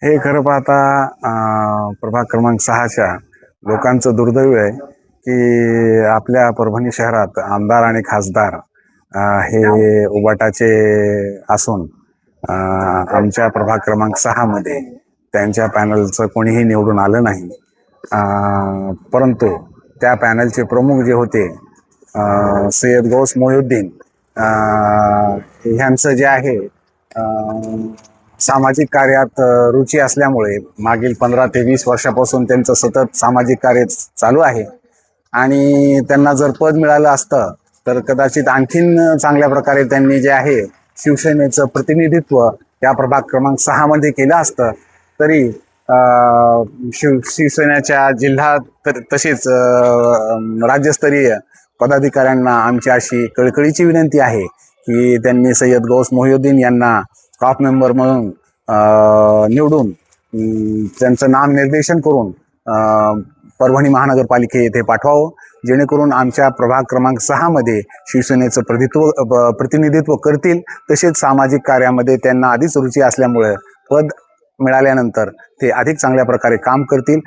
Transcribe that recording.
हे खरं पाहता प्रभाग क्रमांक 6च्या लोकांचं दुर्दैव आहे की आपल्या परभणी शहरात आमदार आणि खासदार हे उबाटाचे असून आमच्या प्रभाग क्रमांक 6 मध्ये त्यांच्या पॅनलचं कोणीही निवडून आलं नाही. परंतु त्या पॅनलचे प्रमुख जे होते सय्यद गौस मोहिउद्दीन ह्यांचं जे आहे सामाजिक कार्यात रुची असल्यामुळे मागील 15 ते 20 वर्षापासून त्यांचं सतत सामाजिक कार्य चालू आहे आणि त्यांना जर पद मिळालं असतं तर कदाचित आणखीन चांगल्या प्रकारे त्यांनी जे आहे शिवसेनेचं प्रतिनिधित्व या प्रभाग क्रमांक 6 मध्ये केलं असतं. तरी शिवसेनेच्या जिल्हा तसेच राज्यस्तरीय पदाधिकाऱ्यांना आमची अशी कळकळीची विनंती आहे की त्यांनी सय्यद गौस मोहिउद्दीन यांना टॉप मेंबर म्हणून निवडून त्यांचं नामनिर्देशन करून परभणी महानगरपालिके येथे पाठवावं, जेणेकरून आमच्या प्रभाग क्रमांक 6 मध्ये शिवसेनेचं प्रतिनिधित्व करतील. तसेच सामाजिक कार्यामध्ये त्यांना आधीच रुची असल्यामुळे पद मिळाल्यानंतर ते अधिक चांगल्या प्रकारे काम करतील.